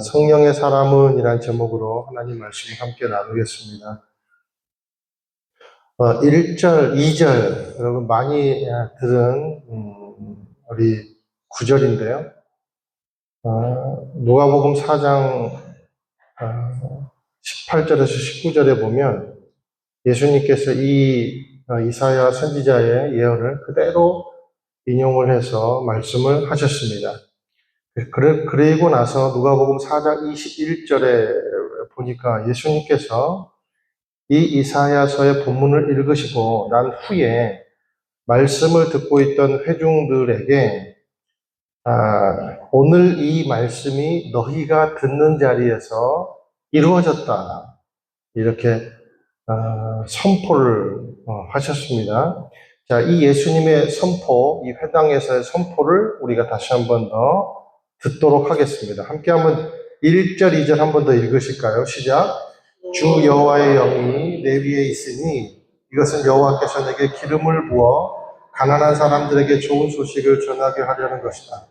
성령의 사람은 이란 제목으로 하나님 말씀을 함께 나누겠습니다. 1절, 2절, 여러분 많이 들은 우리 구절인데요. 누가복음 4장 18절에서 19절에 보면 예수님께서 이 이사야 선지자의 예언을 그대로 인용을 해서 말씀을 하셨습니다. 그리고 나서 누가복음 4장 21절에 보니까 예수님께서 이 이사야서의 본문을 읽으시고 난 후에 말씀을 듣고 있던 회중들에게 오늘 이 말씀이 너희가 듣는 자리에서 이루어졌다. 이렇게 선포를 하셨습니다. 자, 이 예수님의 선포, 이 회당에서의 선포를 우리가 다시 한 번 더 듣도록 하겠습니다. 함께 한번 1절, 2절 한 번 더 읽으실까요? 시작. 주 여호와의 영이 내 위에 있으니 이것은 여호와께서 내게 기름을 부어 가난한 사람들에게 좋은 소식을 전하게 하려는 것이다.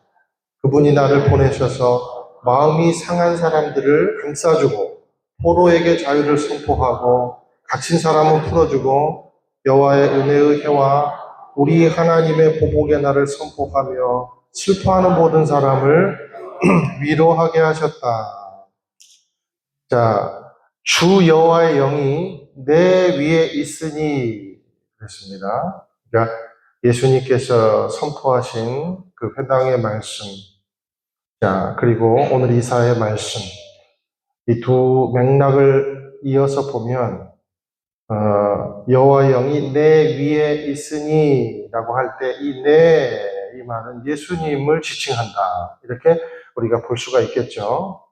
그분이 나를 보내셔서 마음이 상한 사람들을 감싸주고 포로에게 자유를 선포하고 갇힌 사람은 풀어주고 여호와의 은혜의 해와 우리 하나님의 보복의 날을 선포하며 슬퍼하는 모든 사람을 위로하게 하셨다. 자, 주 여호와의 영이 내 위에 있으니 그랬습니다. 그러니까 예수님께서 선포하신 그 회당의 말씀, 자, 그리고 오늘 이사의 말씀, 이 두 맥락을 이어서 보면 여호와의 영이 내 위에 있으니라고 할 때 이 말은 예수님을 지칭한다. 이렇게 우리가 볼 수가 있겠죠.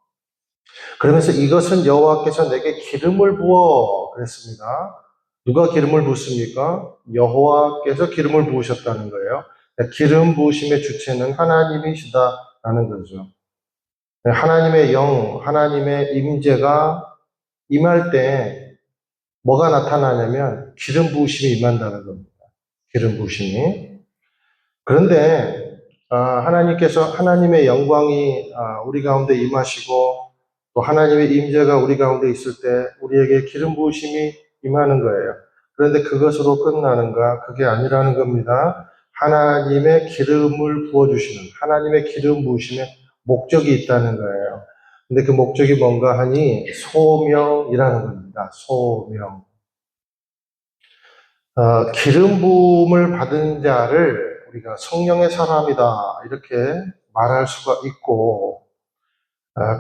그러면서 이것은 여호와께서 내게 기름을 부어 그랬습니다. 누가 기름을 붓습니까? 여호와께서 기름을 부으셨다는 거예요. 기름 부으심의 주체는 하나님이시다라는 거죠. 하나님의 영, 하나님의 임재가 임할 때 뭐가 나타나냐면 기름 부으심이 임한다는 겁니다. 기름 부으심이. 그런데 하나님께서 하나님의 영광이 우리 가운데 임하시고 또 하나님의 임재가 우리 가운데 있을 때 우리에게 기름 부으심이 임하는 거예요. 그런데 그것으로 끝나는가? 그게 아니라는 겁니다. 하나님의 기름을 부어주시는 하나님의 기름 부으심에 목적이 있다는 거예요. 근데 그 목적이 뭔가 하니 소명이라는 겁니다. 소명. 기름 부음을 받은 자를 우리가 성령의 사람이다 이렇게 말할 수가 있고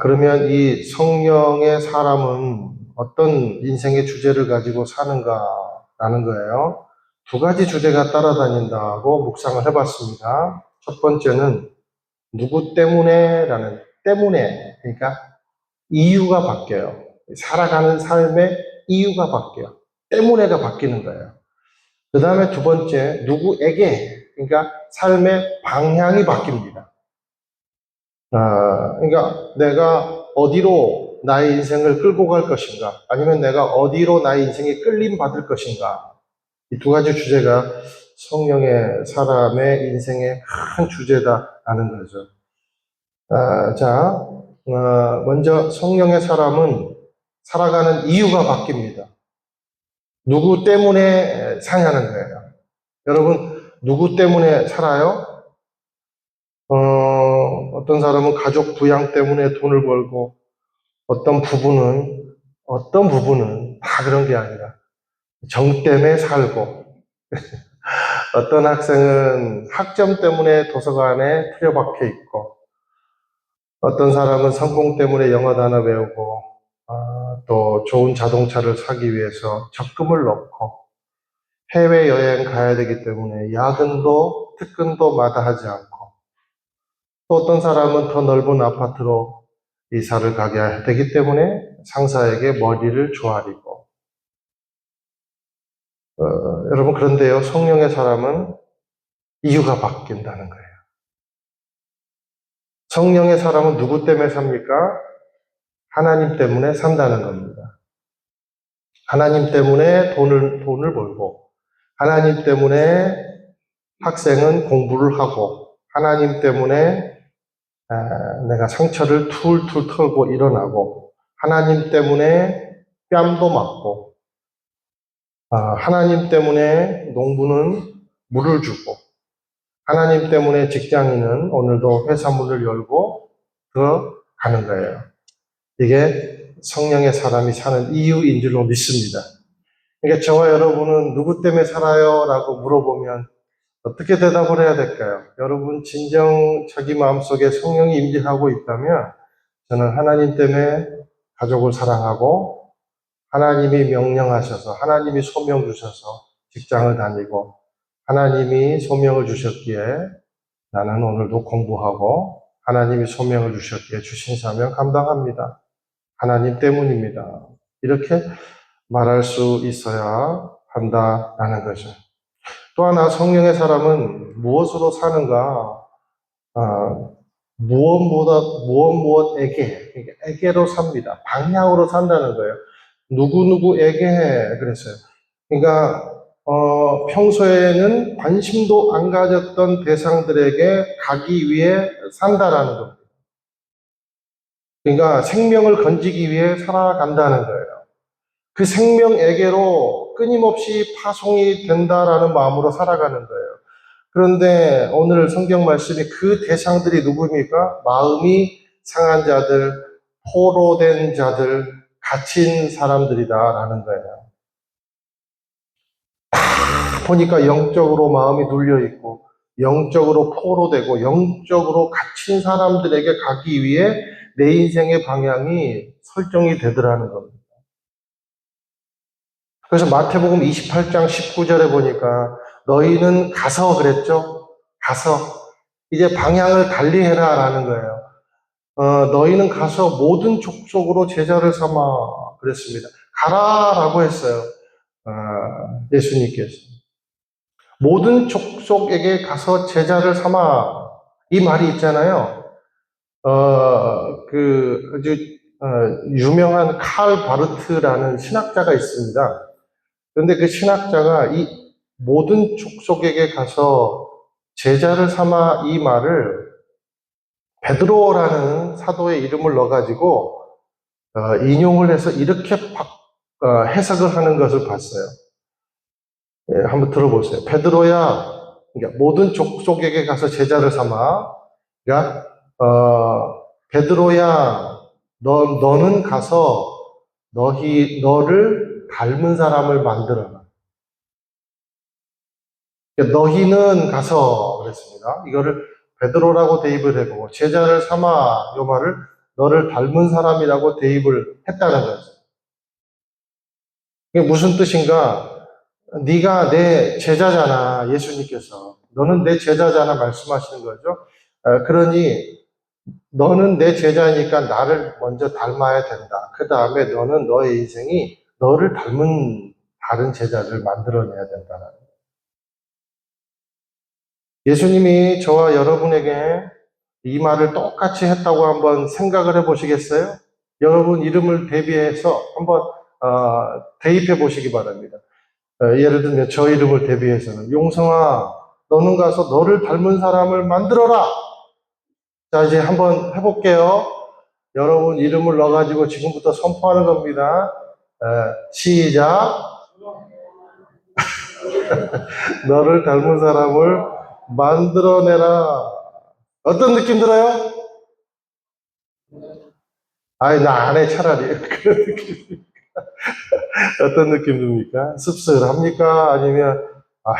그러면 이 성령의 사람은 어떤 인생의 주제를 가지고 사는가라는 거예요. 두 가지 주제가 따라다닌다고 묵상을 해봤습니다. 첫 번째는 누구 때문에라는 때문에, 그러니까 이유가 바뀌어요. 살아가는 삶의 이유가 바뀌어요. 때문에가 바뀌는 거예요. 그 다음에 두 번째, 누구에게, 그러니까 삶의 방향이 바뀝니다. 그러니까 내가 어디로 나의 인생을 끌고 갈 것인가, 아니면 내가 어디로 나의 인생이 끌림 받을 것인가. 이 두 가지 주제가 성령의 사람의 인생의 큰 주제다라는 거죠. 먼저 성령의 사람은 살아가는 이유가 바뀝니다. 누구 때문에 사냐는 거예요. 여러분, 누구 때문에 살아요? 어떤 사람은 가족 부양 때문에 돈을 벌고, 어떤 부부는 다 그런 게 아니라 정 때문에 살고, 어떤 학생은 학점 때문에 도서관에 틀어박혀 있고, 어떤 사람은 성공 때문에 영어 단어 배우고, 또 좋은 자동차를 사기 위해서 적금을 넣고, 해외여행 가야 되기 때문에 야근도 특근도 마다하지 않고, 또 어떤 사람은 더 넓은 아파트로 이사를 가게 되기 때문에 상사에게 머리를 조아리고, 여러분 그런데요, 성령의 사람은 이유가 바뀐다는 거예요. 성령의 사람은 누구 때문에 삽니까? 하나님 때문에 산다는 겁니다. 하나님 때문에 돈을 벌고, 하나님 때문에 학생은 공부를 하고, 하나님 때문에 내가 상처를 툴툴 털고 일어나고 하나님 때문에 뺨도 맞고 하나님 때문에 농부는 물을 주고 하나님 때문에 직장인은 오늘도 회사 문을 열고 들어가는 거예요. 이게 성령의 사람이 사는 이유인 줄로 믿습니다. 그러니까 저와 여러분은 누구 때문에 살아요? 라고 물어보면 어떻게 대답을 해야 될까요? 여러분 진정 자기 마음속에 성령이 임재하고 있다면 저는 하나님 때문에 가족을 사랑하고 하나님이 명령하셔서 하나님이 소명 주셔서 직장을 다니고 하나님이 소명을 주셨기에 나는 오늘도 공부하고 하나님이 소명을 주셨기에 주신 사명 감당합니다. 하나님 때문입니다. 이렇게 말할 수 있어야 한다라는 거죠. 또 하나 성령의 사람은 무엇으로 사는가? 무엇에게로 삽니다. 방향으로 산다는 거예요. 누구누구에게 그랬어요. 그러니까 평소에는 관심도 안 가졌던 대상들에게 가기 위해 산다라는 겁니다. 그러니까 생명을 건지기 위해 살아간다는 거예요. 그 생명에게로 끊임없이 파송이 된다라는 마음으로 살아가는 거예요. 그런데 오늘 성경 말씀이 그 대상들이 누구입니까? 마음이 상한 자들, 포로된 자들, 갇힌 사람들이다라는 거예요. 보니까 영적으로 마음이 눌려있고 영적으로 포로되고 영적으로 갇힌 사람들에게 가기 위해 내 인생의 방향이 설정이 되더라는 겁니다. 그래서 마태복음 28장 19절에 보니까 너희는 가서 그랬죠? 가서 이제 방향을 달리해라 라는 거예요. 너희는 가서 모든 족속으로 제자를 삼아 그랬습니다. 가라라고 했어요. 예수님께서. 모든 족속에게 가서 제자를 삼아 이 말이 있잖아요. 아주 유명한 칼 바르트라는 신학자가 있습니다. 그런데 그 신학자가 이 모든 족속에게 가서 제자를 삼아 이 말을 베드로라는 사도의 이름을 넣어가지고 인용을 해서 이렇게 해석을 하는 것을 봤어요. 예, 한번 들어보세요. 베드로야, 그러니까 모든 족속에게 가서 제자를 삼아. 그러니까 베드로야, 너는 가서 너를 닮은 사람을 만들어라. 그러니까 너희는 가서 그랬습니다. 이거를 베드로라고 대입을 해보고 제자를 삼아 이 말을 너를 닮은 사람이라고 대입을 했다는 거죠. 이게 무슨 뜻인가? 네가 내 제자잖아, 예수님께서. 너는 내 제자잖아 말씀하시는 거죠. 그러니 너는 내 제자니까 나를 먼저 닮아야 된다. 그 다음에 너는 너의 인생이 너를 닮은 다른 제자를 만들어내야 된다는 거예요. 예수님이 저와 여러분에게 이 말을 똑같이 했다고 한번 생각을 해보시겠어요? 여러분 이름을 대비해서 한번 대입해 보시기 바랍니다. 예를 들면 저 이름을 대비해서는 용성아, 너는 가서 너를 닮은 사람을 만들어라. 자, 이제 한번 해볼게요. 여러분 이름을 넣어가지고 지금부터 선포하는 겁니다. 시작. 너를 닮은 사람을 만들어내라. 어떤 느낌 들어요? 아이, 나 안 해, 차라리. 그런 느낌. 어떤 느낌 듭니까? 씁쓸합니까? 아니면,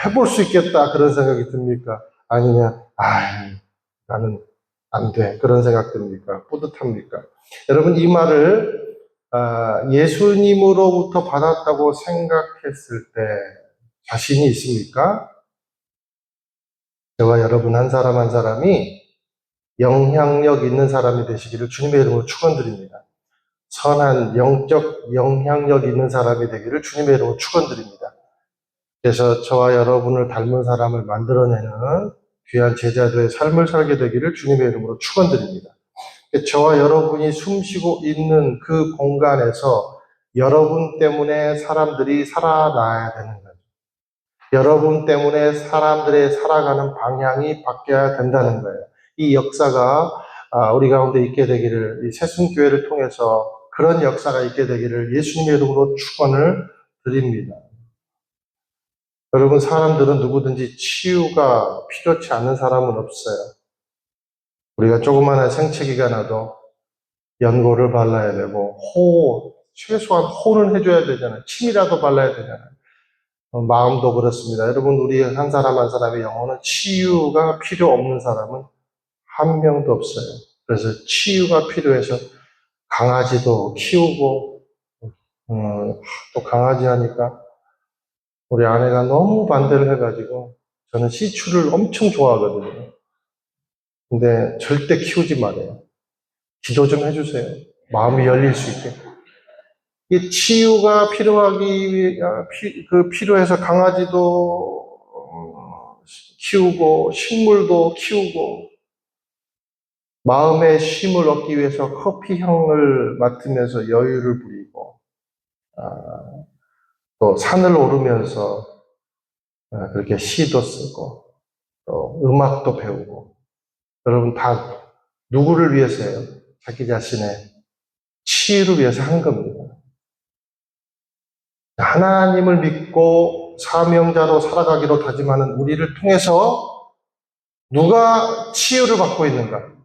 해볼 수 있겠다. 그런 생각이 듭니까? 아니면, 나는 안 돼. 그런 생각 듭니까? 뿌듯합니까? 여러분, 이 말을, 예수님으로부터 받았다고 생각했을 때 자신이 있습니까? 저와 여러분 한 사람 한 사람이 영향력 있는 사람이 되시기를 주님의 이름으로 축원드립니다. 선한 영적 영향력 있는 사람이 되기를 주님의 이름으로 축원드립니다. 그래서 저와 여러분을 닮은 사람을 만들어내는 귀한 제자들의 삶을 살게 되기를 주님의 이름으로 축원드립니다. 저와 여러분이 숨쉬고 있는 그 공간에서 여러분 때문에 사람들이 살아나야 되는 거예요. 여러분 때문에 사람들의 살아가는 방향이 바뀌어야 된다는 거예요. 이 역사가 우리 가운데 있게 되기를, 이 새순교회를 통해서 그런 역사가 있게 되기를 예수님의 이름으로 축원을 드립니다. 여러분, 사람들은 누구든지 치유가 필요치 않은 사람은 없어요. 우리가 조그마한 생채기가 나도 연고를 발라야 되고, 최소한 호는 해줘야 되잖아요. 침이라도 발라야 되잖아요. 마음도 그렇습니다. 여러분, 우리 한 사람 한 사람의 영혼은 치유가 필요 없는 사람은 한 명도 없어요. 그래서 치유가 필요해서 강아지도 키우고, 또 강아지 하니까 우리 아내가 너무 반대를 해가지고, 저는 시추를 엄청 좋아하거든요. 근데 절대 키우지 말아요. 기도 좀 해주세요. 마음이 열릴 수 있게. 이 치유가 필요해서 강아지도 키우고, 식물도 키우고, 마음의 쉼을 얻기 위해서 커피 향을 맡으면서 여유를 부리고, 또 산을 오르면서 그렇게 시도 쓰고, 또 음악도 배우고, 여러분 다 누구를 위해서요? 자기 자신의 치유를 위해서 한 겁니다. 하나님을 믿고 사명자로 살아가기로 다짐하는 우리를 통해서 누가 치유를 받고 있는가?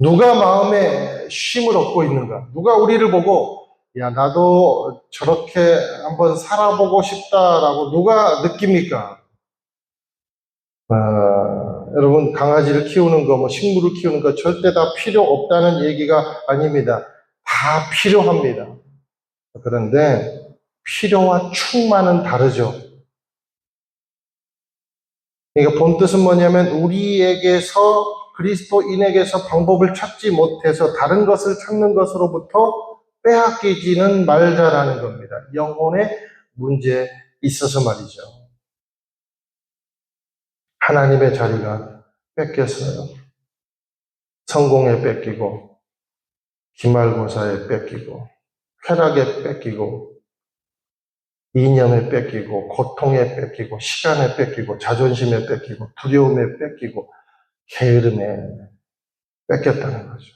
누가 마음에 쉼을 얻고 있는가? 누가 우리를 보고 야, 나도 저렇게 한번 살아보고 싶다라고 누가 느낍니까? 여러분, 강아지를 키우는 거, 식물을 키우는 거 절대 다 필요 없다는 얘기가 아닙니다. 다 필요합니다. 그런데 필요와 충만은 다르죠. 그러니까 본 뜻은 뭐냐면 우리에게서 그리스도인에게서 방법을 찾지 못해서 다른 것을 찾는 것으로부터 빼앗기지는 말자라는 겁니다. 영혼의 문제에 있어서 말이죠. 하나님의 자리가 뺏겼어요. 성공에 뺏기고, 기말고사에 뺏기고, 쾌락에 뺏기고, 이념에 뺏기고, 고통에 뺏기고, 시간에 뺏기고, 자존심에 뺏기고, 두려움에 뺏기고, 게으름에 뺏겼다는 거죠.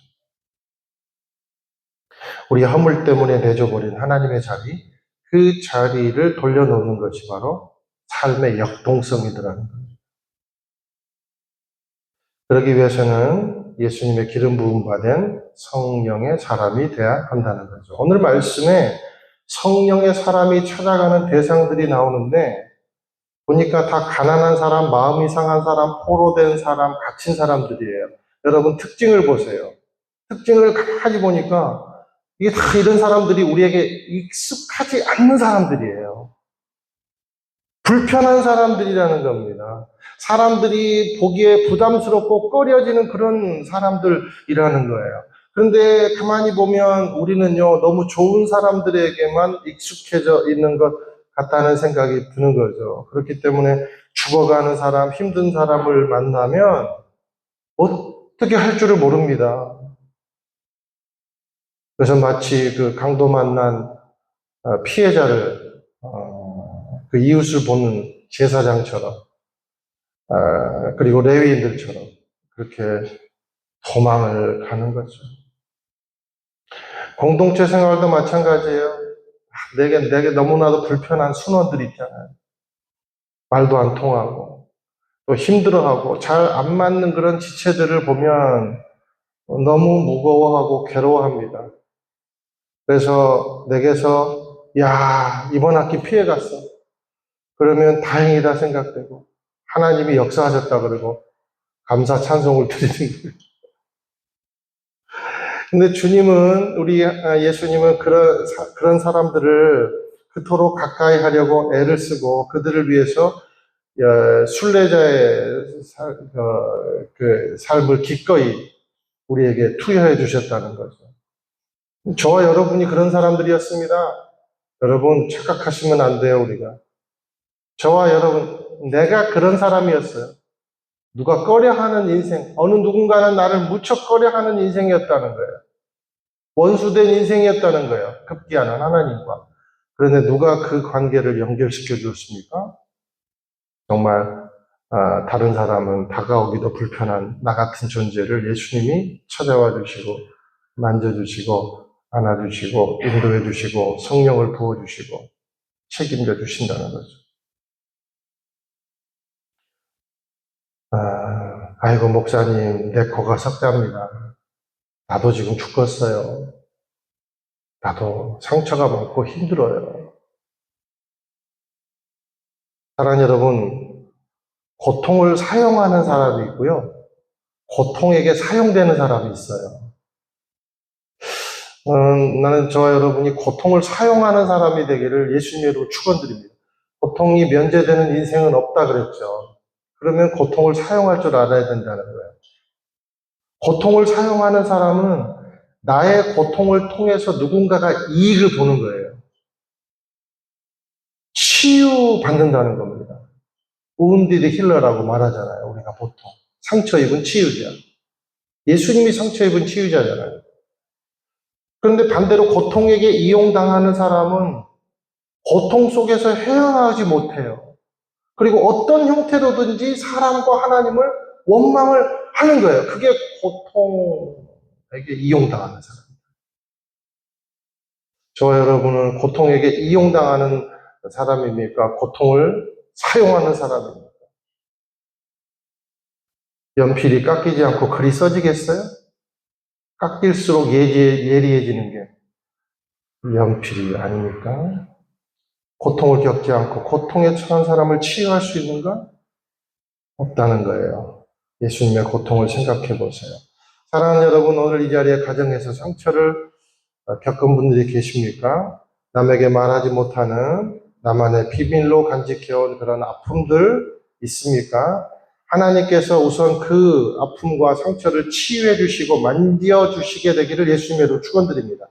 우리 허물 때문에 내줘버린 하나님의 자리, 그 자리를 돌려놓는 것이 바로 삶의 역동성이더라는 거죠. 그러기 위해서는 예수님의 기름 부음 받은 성령의 사람이 돼야 한다는 거죠. 오늘 말씀에 성령의 사람이 찾아가는 대상들이 나오는데 보니까 다 가난한 사람, 마음이 상한 사람, 포로된 사람, 갇힌 사람들이에요. 여러분 특징을 보세요. 특징을 가만히 보니까 이게 다 이런 사람들이 우리에게 익숙하지 않는 사람들이에요. 불편한 사람들이라는 겁니다. 사람들이 보기에 부담스럽고 꺼려지는 그런 사람들이라는 거예요. 그런데 가만히 보면 우리는요, 너무 좋은 사람들에게만 익숙해져 있는 것 같다는 생각이 드는 거죠. 그렇기 때문에 죽어가는 사람, 힘든 사람을 만나면 어떻게 할 줄을 모릅니다. 그래서 마치 그 강도 만난 피해자를 그 이웃을 보는 제사장처럼 그리고 레위인들처럼 그렇게 도망을 가는 거죠. 공동체 생활도 마찬가지예요. 내게 너무나도 불편한 순원들 있잖아요. 말도 안 통하고 또 힘들어하고 잘 안 맞는 그런 지체들을 보면 너무 무거워하고 괴로워합니다. 그래서 내게서 야, 이번 학기 피해갔어. 그러면 다행이다 생각되고 하나님이 역사하셨다 그러고 감사 찬송을 드리는 거예요. 근데 주님은 예수님은 그런 사람들을 그토록 가까이 하려고 애를 쓰고 그들을 위해서 순례자의 그 삶을 기꺼이 우리에게 투여해 주셨다는 거죠. 저와 여러분이 그런 사람들이었습니다. 여러분 착각하시면 안 돼요, 우리가. 저와 여러분, 내가 그런 사람이었어요. 누가 꺼려하는 인생, 어느 누군가는 나를 무척 꺼려하는 인생이었다는 거예요. 원수된 인생이었다는 거예요. 급기야는 하나님과. 그런데 누가 그 관계를 연결시켜 줬습니까? 정말 다른 사람은 다가오기도 불편한 나 같은 존재를 예수님이 찾아와 주시고 만져주시고 안아주시고 인도해 주시고 성령을 부어주시고 책임져 주신다는 거죠. 아이고 목사님 내 코가 석답니다. 나도 지금 죽겠어요. 나도 상처가 많고 힘들어요. 사랑하는 여러분, 고통을 사용하는 사람이 있고요. 고통에게 사용되는 사람이 있어요. 나는 저와 여러분이 고통을 사용하는 사람이 되기를 예수님으로 축원드립니다. 고통이 면제되는 인생은 없다 그랬죠. 그러면 고통을 사용할 줄 알아야 된다는 거예요. 고통을 사용하는 사람은 나의 고통을 통해서 누군가가 이익을 보는 거예요. 치유받는다는 겁니다. wounded healer라고 말하잖아요. 우리가 보통. 상처 입은 치유자. 예수님이 상처 입은 치유자잖아요. 그런데 반대로 고통에게 이용당하는 사람은 고통 속에서 헤어나오지 못해요. 그리고 어떤 형태로든지 사람과 하나님을 원망을 하는 거예요. 그게 고통에게 이용당하는 사람. 저와 여러분은 고통에게 이용당하는 사람입니까? 고통을 사용하는 사람입니까? 연필이 깎이지 않고 글이 써지겠어요? 깎일수록 예리해지는 게 연필이 아닙니까? 고통을 겪지 않고 고통에 처한 사람을 치유할 수 있는가? 없다는 거예요. 예수님의 고통을 생각해 보세요. 사랑하는 여러분, 오늘 이 자리에 가정에서 상처를 겪은 분들이 계십니까? 남에게 말하지 못하는 나만의 비밀로 간직해온 그런 아픔들 있습니까? 하나님께서 우선 그 아픔과 상처를 치유해 주시고 만져 주시게 되기를 예수님으로 축원드립니다.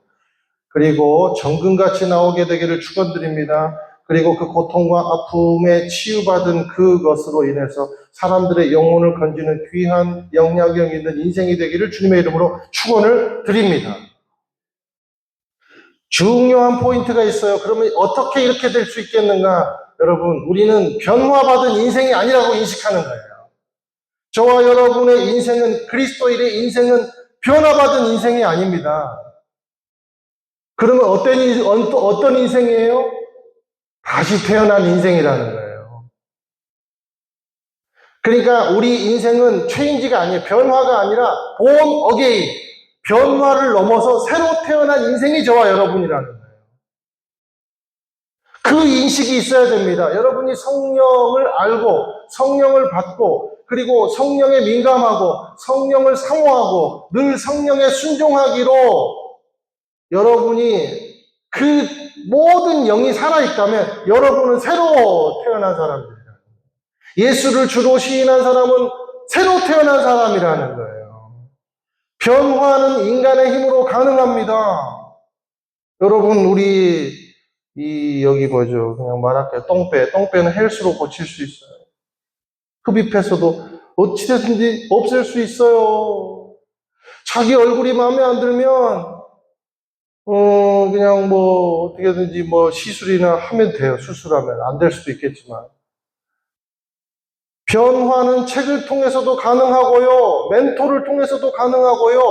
그리고 정금같이 나오게 되기를 축원드립니다. 그리고 그 고통과 아픔에 치유받은 그것으로 인해서 사람들의 영혼을 건지는 귀한 영향력 있는 인생이 되기를 주님의 이름으로 축원을 드립니다. 중요한 포인트가 있어요. 그러면 어떻게 이렇게 될 수 있겠는가? 여러분, 우리는 변화받은 인생이 아니라고 인식하는 거예요. 저와 여러분의 인생은, 그리스도인의 인생은 변화받은 인생이 아닙니다. 그러면 어떤 인생이에요? 다시 태어난 인생이라는 거예요. 그러니까 우리 인생은 체인지가 아니에요. 변화가 아니라 born again. 변화를 넘어서 새로 태어난 인생이 저와 여러분이라는 거예요. 그 인식이 있어야 됩니다. 여러분이 성령을 알고 성령을 받고 그리고 성령에 민감하고 성령을 사모하고 늘 성령에 순종하기로 여러분이 그 모든 영이 살아있다면 여러분은 새로 태어난 사람들이다. 예수를 주로 시인한 사람은 새로 태어난 사람이라는 거예요. 변화는 인간의 힘으로 가능합니다. 여러분, 우리 여기 뭐죠? 그냥 말할게요. 똥배는 헬스로 고칠 수 있어요. 흡입해서도 어찌됐든지 없앨 수 있어요. 자기 얼굴이 마음에 안 들면 그냥 뭐 어떻게든지 뭐 시술이나 하면 돼요. 수술하면 안 될 수도 있겠지만 변화는 책을 통해서도 가능하고요. 멘토를 통해서도 가능하고요.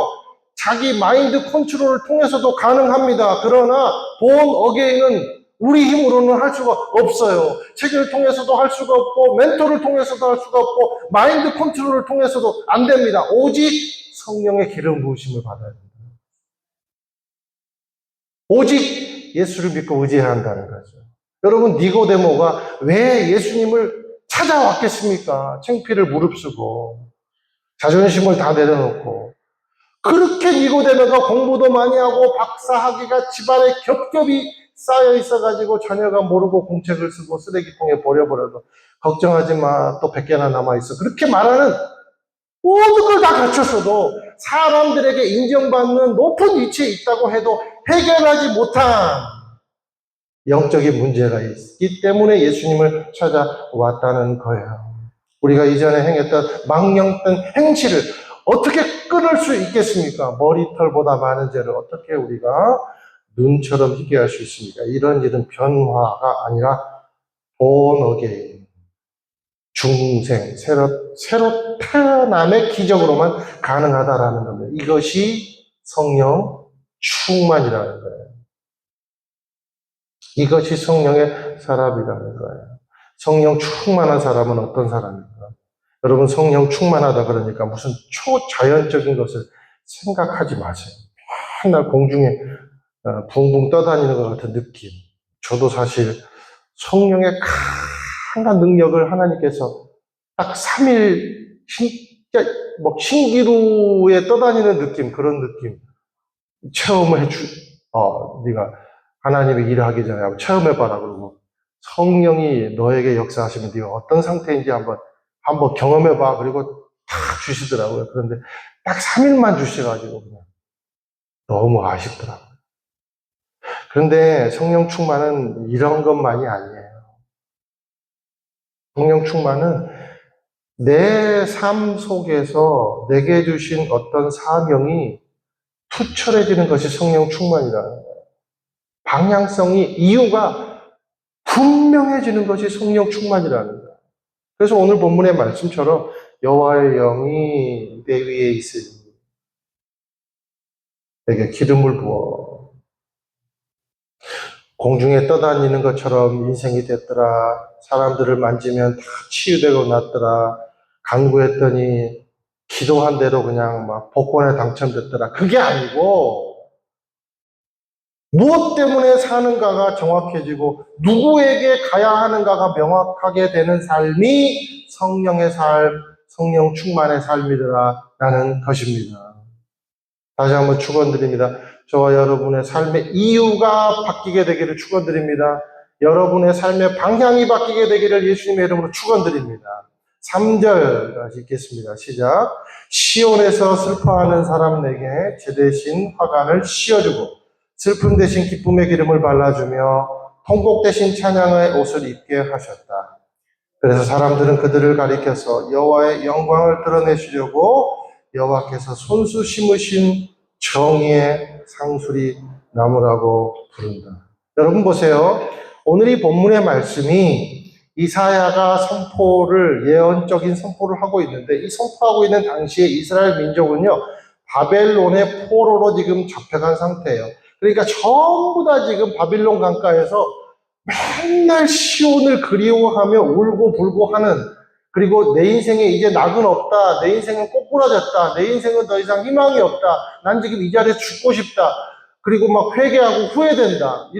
자기 마인드 컨트롤을 통해서도 가능합니다. 그러나 born again은 우리 힘으로는 할 수가 없어요. 책을 통해서도 할 수가 없고 멘토를 통해서도 할 수가 없고 마인드 컨트롤을 통해서도 안 됩니다. 오직 성령의 기름 부으심을 받아야 됩니다. 오직 예수를 믿고 의지해야 한다는 거죠. 여러분, 니고데모가 왜 예수님을 찾아왔겠습니까? 창피를 무릅쓰고 자존심을 다 내려놓고 그렇게 니고데모가 공부도 많이 하고 박사학위가 집안에 겹겹이 쌓여 있어가지고 자녀가 모르고 공책을 쓰고 쓰레기통에 버려버려도 걱정하지 마, 또 100개나 남아있어. 그렇게 말하는 모든 걸 다 갖췄어도 사람들에게 인정받는 높은 위치에 있다고 해도 해결하지 못한 영적인 문제가 있기 때문에 예수님을 찾아왔다는 거예요. 우리가 이전에 행했던 망령된 행실을 어떻게 끊을 수 있겠습니까? 머리털보다 많은 죄를 어떻게 우리가 눈처럼 희게 할 수 있습니까? 이런 일은 변화가 아니라 born again. 중생, 새로 태어남의 기적으로만 가능하다라는 겁니다. 이것이 성령 충만이라는 거예요. 이것이 성령의 사람이라는 거예요. 성령 충만한 사람은 어떤 사람입니까? 여러분, 성령 충만하다 그러니까 무슨 초자연적인 것을 생각하지 마세요. 맨날 공중에 붕붕 떠다니는 것 같은 느낌. 저도 사실 성령의 강한 능력을 하나님께서 딱 3일 진짜 뭐 신기루에 떠다니는 느낌, 그런 느낌 체험을 네가 하나님의 일을 하기 전에 한번 체험해봐라 그러고 성령이 너에게 역사하시면 네가 어떤 상태인지 한번 경험해봐. 그리고 탁 주시더라고요. 그런데 딱 3일만 주셔가지고 그냥 너무 아쉽더라고요. 그런데 성령 충만은 이런 것만이 아니에요. 성령 충만은 내 삶 속에서 내게 주신 어떤 사명이 투철해지는 것이 성령 충만이라는 거예요. 방향성이, 이유가 분명해지는 것이 성령 충만이라는 거예요. 그래서 오늘 본문의 말씀처럼 여호와의 영이 내 위에 있으니 내게 기름을 부어 공중에 떠다니는 것처럼 인생이 됐더라. 사람들을 만지면 다 치유되고 났더라. 간구했더니 기도한 대로 그냥 막 복권에 당첨됐더라. 그게 아니고 무엇 때문에 사는가가 정확해지고 누구에게 가야 하는가가 명확하게 되는 삶이 성령의 삶, 성령 충만의 삶이더라라는 것입니다. 다시 한번 축원드립니다. 저와 여러분의 삶의 이유가 바뀌게 되기를 축원드립니다. 여러분의 삶의 방향이 바뀌게 되기를 예수님의 이름으로 축원드립니다. 3절 다시 읽겠습니다. 시작. 시온에서 슬퍼하는 사람 내게 제 대신 화관을 씌워주고 슬픔 대신 기쁨의 기름을 발라주며 통곡 대신 찬양의 옷을 입게 하셨다. 그래서 사람들은 그들을 가리켜서 여호와의 영광을 드러내시려고 여호와께서 손수 심으신 정의의 상수리 나무라고 부른다. 여러분 보세요. 오늘 이 본문의 말씀이 이사야가 예언적인 선포를 하고 있는데 이 선포하고 있는 당시에 이스라엘 민족은요, 바벨론의 포로로 지금 잡혀간 상태예요. 그러니까 전부 다 지금 바빌론 강가에서 맨날 시온을 그리워하며 울고 불고 하는, 그리고 내 인생에 이제 낙은 없다. 내 인생은 꼬꾸라졌다. 내 인생은 더 이상 희망이 없다. 난 지금 이 자리에 죽고 싶다. 그리고 막 회개하고 후회된다.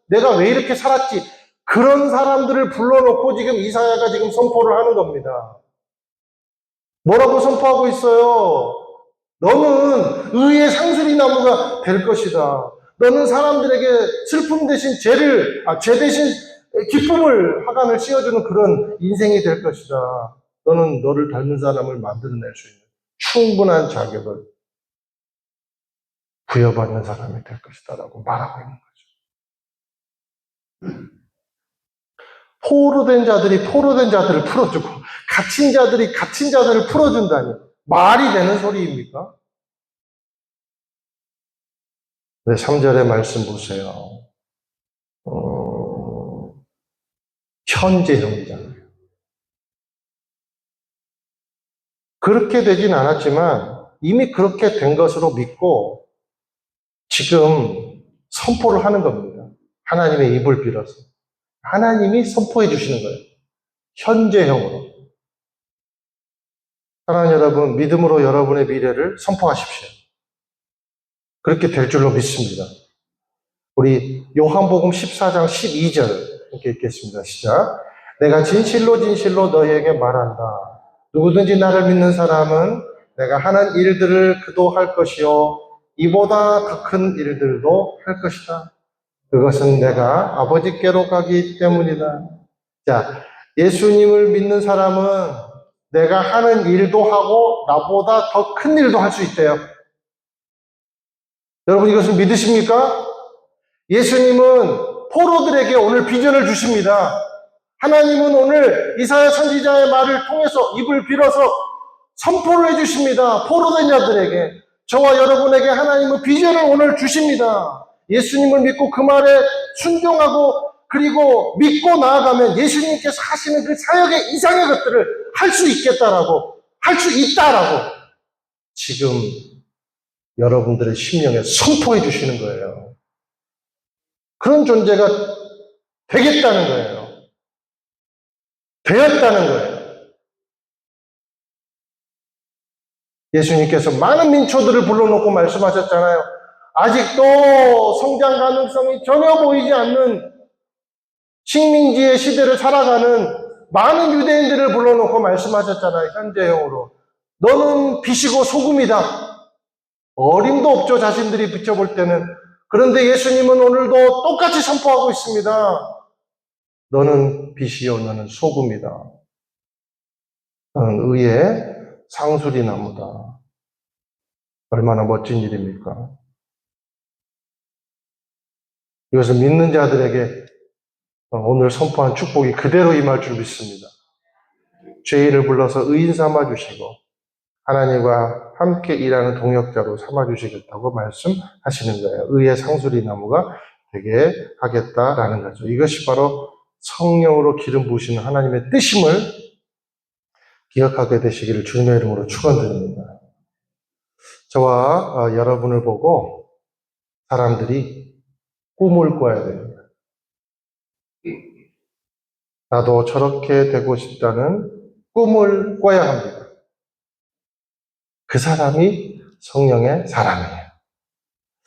내가 왜 이렇게 살았지? 그런 사람들을 불러놓고 지금 이사야가 지금 선포를 하는 겁니다. 뭐라고 선포하고 있어요? 너는 의의 상수리 나무가 될 것이다. 너는 사람들에게 슬픔 대신 죄 대신 기쁨을, 화관을 씌워주는 그런 인생이 될 것이다. 너는 너를 닮은 사람을 만들어낼 수 있는 충분한 자격을 부여받는 사람이 될 것이다. 라고 말하고 있는 거죠. 포로된 자들이 포로된 자들을 풀어주고, 갇힌 자들이 갇힌 자들을 풀어준다니. 말이 되는 소리입니까? 네, 3절의 말씀 보세요. 현재형이잖아요. 그렇게 되진 않았지만 이미 그렇게 된 것으로 믿고 지금 선포를 하는 겁니다. 하나님의 입을 빌어서. 하나님이 선포해 주시는 거예요. 현재형으로. 사랑하는 여러분, 믿음으로 여러분의 미래를 선포하십시오. 그렇게 될 줄로 믿습니다. 우리 요한복음 14장 12절 이렇게 읽겠습니다. 시작. 내가 진실로 진실로 너희에게 말한다. 누구든지 나를 믿는 사람은 내가 하는 일들을 그도 할 것이요 이보다 더 큰 일들도 할 것이다. 그것은 내가 아버지께로 가기 때문이다. 자, 예수님을 믿는 사람은 내가 하는 일도 하고 나보다 더 큰 일도 할 수 있대요. 여러분 이것을 믿으십니까? 예수님은 포로들에게 오늘 비전을 주십니다. 하나님은 오늘 이사야 선지자의 말을 통해서 입을 빌어서 선포를 해주십니다. 포로된 자들에게, 저와 여러분에게 하나님은 비전을 오늘 주십니다. 예수님을 믿고 그 말에 순종하고 그리고 믿고 나아가면 예수님께서 하시는 그 사역의 이상의 것들을 할 수 있겠다라고, 할 수 있다라고 지금 여러분들의 심령에 선포해 주시는 거예요. 그런 존재가 되겠다는 거예요. 되었다는 거예요. 예수님께서 많은 민초들을 불러놓고 말씀하셨잖아요. 아직도 성장 가능성이 전혀 보이지 않는 식민지의 시대를 살아가는 많은 유대인들을 불러놓고 말씀하셨잖아요. 현재형으로. 너는 빛이고 소금이다. 어림도 없죠. 자신들이 비춰볼 때는. 그런데 예수님은 오늘도 똑같이 선포하고 있습니다. 너는 빛이요, 너는 소금이다. 너는 의의 상수리 나무다. 얼마나 멋진 일입니까? 이것을 믿는 자들에게 오늘 선포한 축복이 그대로 임할 줄 믿습니다. 죄인을 불러서 의인 삼아주시고 하나님과 함께 일하는 동역자로 삼아주시겠다고 말씀하시는 거예요. 의의 상수리 나무가 되게 하겠다라는 거죠. 이것이 바로 성령으로 기름 부으시는 하나님의 뜻임을 기억하게 되시기를 주님의 이름으로 축원드립니다. 저와 여러분을 보고 사람들이 꿈을 꿔야 됩니다. 나도 저렇게 되고 싶다는 꿈을 꿔야 합니다. 그 사람이 성령의 사람이에요.